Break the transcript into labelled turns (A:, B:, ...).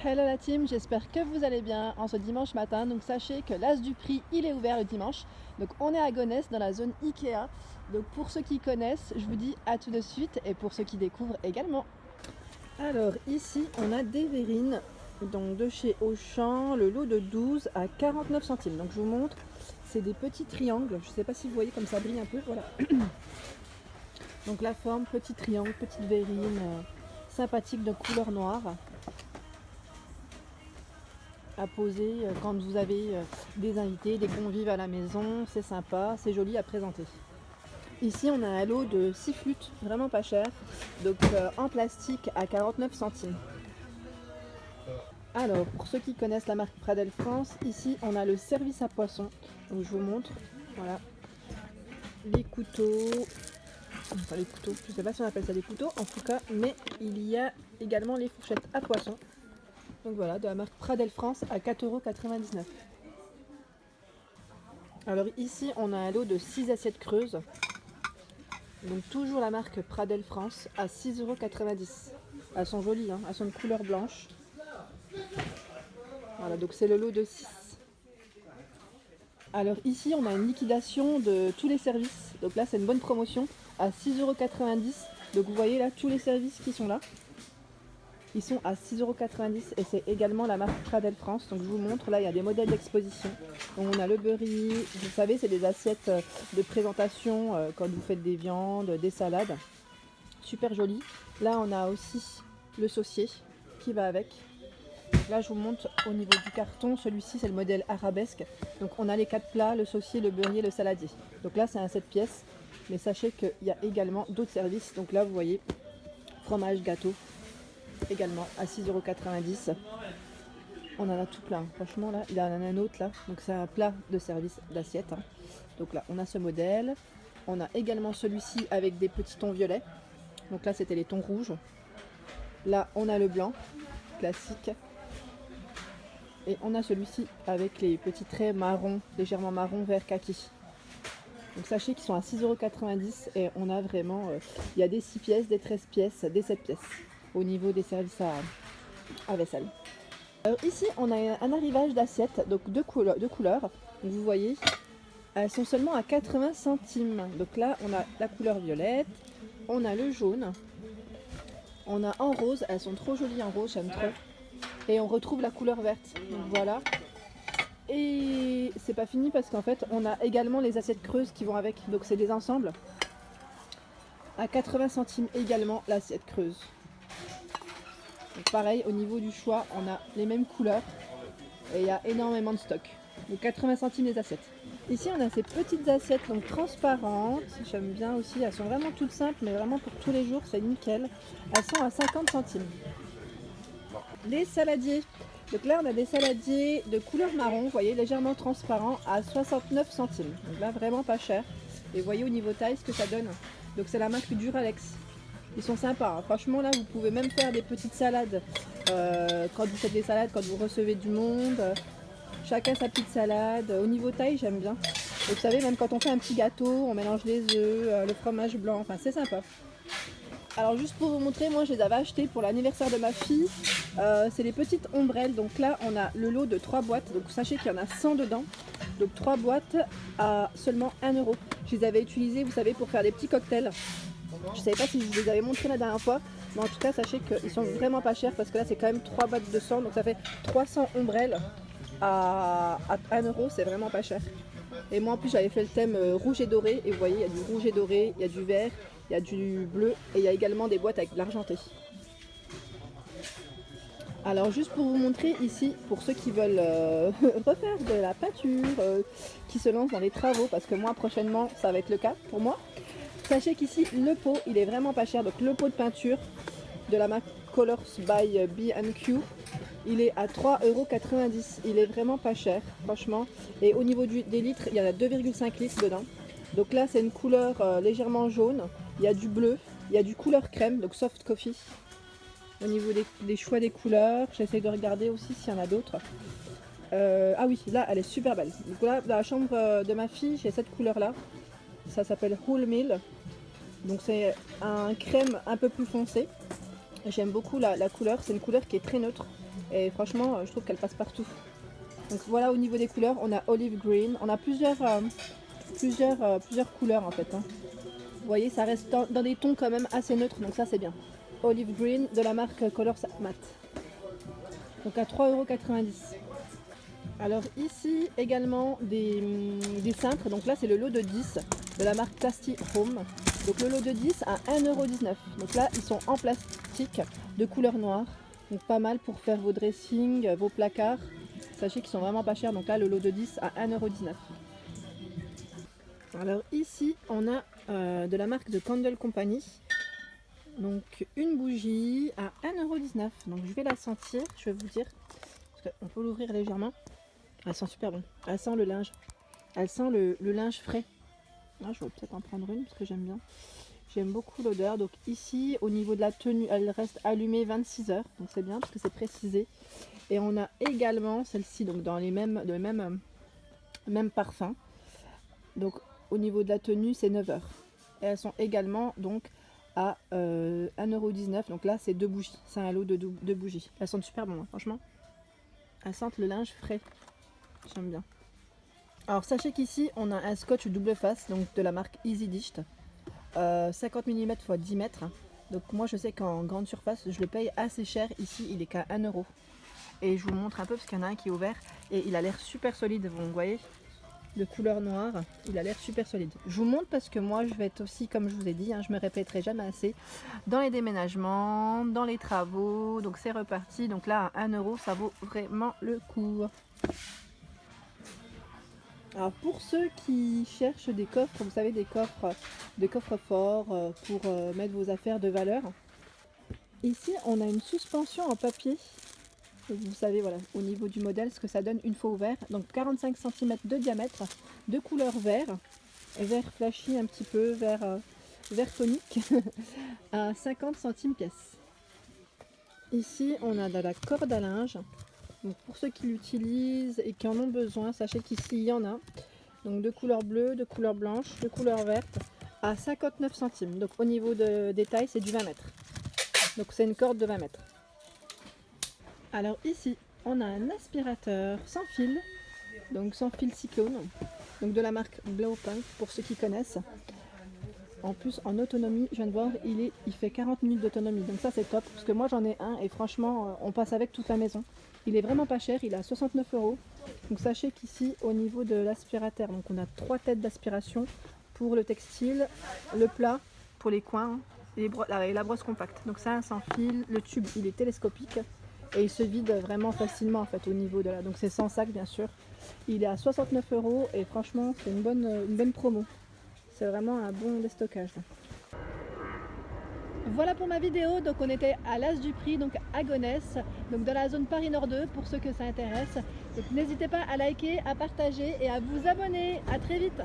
A: Hello la team, j'espère que vous allez bien en ce dimanche matin. Donc sachez que l'As du Prix, il est ouvert le dimanche. Donc on est à Gonesse dans la zone Ikea. Donc pour ceux qui connaissent, je vous dis à tout de suite et pour ceux qui découvrent également. Alors ici on a des verrines donc de chez Auchan, le lot de 12 à 49 centimes. Donc je vous montre, c'est des petits triangles. Je ne sais pas si vous voyez comme ça brille un peu, voilà. Donc la forme, petit triangle, petite verrine sympathique de couleur noire. À poser quand vous avez des invités, des convives à la maison, c'est sympa, c'est joli à présenter. Ici on a un lot de 6 flûtes, vraiment pas cher, donc en plastique à 49 centimes. Alors pour ceux qui connaissent la marque Pradel France, ici on a le service à poisson, donc je vous montre, voilà, les couteaux, enfin les couteaux, je sais pas si on appelle ça des couteaux en tout cas, mais il y a également les fourchettes à poisson. Donc voilà, de la marque Pradel France à 4,99 €. Alors ici, on a un lot de 6 assiettes creuses. Donc toujours la marque Pradel France à 6,90 €. Elles sont jolies, hein, elles sont de couleur blanche. Voilà, donc c'est le lot de 6. Alors ici, on a une liquidation de tous les services. Donc là, c'est une bonne promotion à 6,90 €. Donc vous voyez là, tous les services qui sont là. Ils sont à 6,90 € et c'est également la marque Pradel France. Donc je vous montre, là il y a des modèles d'exposition. Donc on a le burry, vous savez c'est des assiettes de présentation quand vous faites des viandes, des salades. Super joli. Là on a aussi le saucier qui va avec. Là je vous montre au niveau du carton, celui-ci c'est le modèle arabesque. Donc on a les 4 plats, le saucier, le beurrier, le saladier. Donc là c'est un 7 pièces. Mais sachez qu'il y a également d'autres services. Donc là vous voyez, fromage, gâteau. Également à 6,90 €. On en a tout plein, franchement là, il y en a un autre là, donc c'est un plat de service d'assiette. Hein. Donc là on a ce modèle, on a également celui-ci avec des petits tons violets, donc là c'était les tons rouges. Là on a le blanc, classique, et on a celui-ci avec les petits traits marron, légèrement marron, vert kaki. Donc sachez qu'ils sont à 6,90 € et on a vraiment, il y a des 6 pièces, des 13 pièces, des 7 pièces au niveau des services à vaisselle. Alors ici on a un arrivage d'assiettes, donc deux couleurs. Donc vous voyez, elles sont seulement à 80 centimes. Donc là on a la couleur violette, on a le jaune, on a en rose, elles sont trop jolies en rose, j'aime trop. Et on retrouve la couleur verte, donc voilà. Et c'est pas fini parce qu'en fait on a également les assiettes creuses qui vont avec, donc c'est des ensembles. À 80 centimes également l'assiette creuse. Donc pareil, au niveau du choix, on a les mêmes couleurs et il y a énormément de stock. Donc 80 centimes les assiettes. Ici, on a ces petites assiettes donc transparentes. J'aime bien aussi. Elles sont vraiment toutes simples, mais vraiment pour tous les jours, c'est nickel. Elles sont à 50 centimes. Les saladiers. Donc là, on a des saladiers de couleur marron, vous voyez, légèrement transparents, à 69 centimes. Donc là, vraiment pas cher. Et vous voyez au niveau taille ce que ça donne. Donc c'est la marque Duralex. Ils sont sympas, hein. Franchement là vous pouvez même faire des petites salades quand vous faites des salades, quand vous recevez du monde, chacun sa petite salade. Au niveau taille j'aime bien. Et vous savez même quand on fait un petit gâteau, on mélange les œufs, le fromage blanc, enfin c'est sympa. Alors juste pour vous montrer, moi je les avais achetés pour l'anniversaire de ma fille, c'est les petites ombrelles. Donc là on a le lot de 3 boîtes, donc sachez qu'il y en a 100 dedans. Donc 3 boîtes à seulement 1 €. Je les avais utilisées, vous savez, pour faire des petits cocktails. Je ne savais pas si je vous les avais montrés la dernière fois, mais en tout cas sachez qu'ils sont vraiment pas chers parce que là c'est quand même 3 boîtes de 100, donc ça fait 300 ombrelles à 1 €, c'est vraiment pas cher. Et moi en plus j'avais fait le thème rouge et doré, et vous voyez il y a du rouge et doré, il y a du vert, il y a du bleu et il y a également des boîtes avec de l'argenté. Alors juste pour vous montrer ici, pour ceux qui veulent refaire de la peinture, qui se lancent dans les travaux, parce que moi prochainement ça va être le cas pour moi. Sachez qu'ici, le pot, il est vraiment pas cher. Donc le pot de peinture de la marque Colors by B&Q, il est à 3,90 €. Il est vraiment pas cher, franchement. Et au niveau des litres, il y en a 2,5 litres dedans. Donc là, c'est une couleur légèrement jaune. Il y a du bleu, il y a du couleur crème, donc soft coffee. Au niveau des choix des couleurs, j'essaie de regarder aussi s'il y en a d'autres. Ah oui, là, elle est super belle. Donc là, dans la chambre de ma fille, j'ai cette couleur-là. Ça s'appelle Wholemeal. Donc c'est un crème un peu plus foncé. J'aime beaucoup la couleur, c'est une couleur qui est très neutre. et franchement je trouve qu'elle passe partout. Donc voilà, au niveau des couleurs, on a olive green, on a plusieurs couleurs en fait, hein. Vous voyez, ça reste dans des tons quand même assez neutres, donc ça c'est bien. Olive green de la marque Colors Matte. Donc à 3,90 €. Alors ici également des cintres, donc là c'est le lot de 10 de la marque Tasty Home. Donc le lot de 10 à 1,19 €. Donc là ils sont en plastique de couleur noire. Donc pas mal pour faire vos dressings, vos placards. Sachez qu'ils sont vraiment pas chers, donc là le lot de 10 à 1,19 €. Alors ici on a de la marque de Candle Company. Donc une bougie à 1,19 €. Donc je vais la sentir, je vais vous dire. Parce qu'on peut l'ouvrir légèrement. Elle sent super bon. Elle sent le linge. Elle sent le linge frais. Ah, je vais peut-être en prendre une parce que j'aime bien. J'aime beaucoup l'odeur. Donc ici, au niveau de la tenue, elle reste allumée 26 heures. Donc c'est bien parce que c'est précisé. Et on a également celle-ci, donc dans les mêmes parfums. Donc au niveau de la tenue, c'est 9 heures. Et elles sont également donc à 1,19 €. Donc là, c'est 2 bougies. C'est un lot de 2 bougies. Elles sentent super bon, hein, franchement. Elles sentent le linge frais. J'aime bien. Alors sachez qu'ici on a un scotch double face, donc de la marque Easy Dish, 50 mm x 10 mètres. Donc moi je sais qu'en grande surface je le paye assez cher. Ici il est qu'à 1 €. Et je vous montre un peu parce qu'il y en a un qui est ouvert et il a l'air super solide. Vous voyez, de couleur noire, il a l'air super solide. Je vous montre parce que moi je vais être aussi, comme je vous ai dit, hein, je me répéterai jamais assez, dans les déménagements, dans les travaux. Donc c'est reparti. Donc là à 1 € ça vaut vraiment le coup. Alors pour ceux qui cherchent des coffres, vous savez, des coffres forts pour mettre vos affaires de valeur. Ici on a une suspension en papier. Vous savez, voilà, au niveau du modèle, ce que ça donne une fois ouvert. Donc 45 cm de diamètre, de couleur vert, vert flashy un petit peu, vert tonique, à 50 centimes pièce. Ici on a de la corde à linge. Donc pour ceux qui l'utilisent et qui en ont besoin, sachez qu'ici il y en a. Donc de couleur bleue, de couleur blanche, de couleur verte à 59 centimes. Donc au niveau de détail, c'est du 20 mètres. Donc c'est une corde de 20 mètres. Alors ici, on a un aspirateur sans fil. Donc sans fil cyclone. Donc de la marque Blowpunk pour ceux qui connaissent. En plus, en autonomie, je viens de voir, il fait 40 minutes d'autonomie. Donc ça c'est top, parce que moi j'en ai un et franchement, on passe avec toute la maison. Il est vraiment pas cher, il est à 69 €. Donc sachez qu'ici, au niveau de l'aspirateur, donc on a 3 têtes d'aspiration pour le textile, le plat pour les coins et la brosse compacte. Donc ça, un sans fil, le tube il est télescopique et il se vide vraiment facilement en fait au niveau de là. Donc c'est sans sac bien sûr. Il est à 69 € et franchement c'est une bonne promo. C'est vraiment un bon déstockage. Voilà pour ma vidéo, donc on était à l'As du Prix, donc à Gonesse, donc dans la zone Paris Nord 2 pour ceux que ça intéresse. Donc n'hésitez pas à liker, à partager et à vous abonner. À très vite.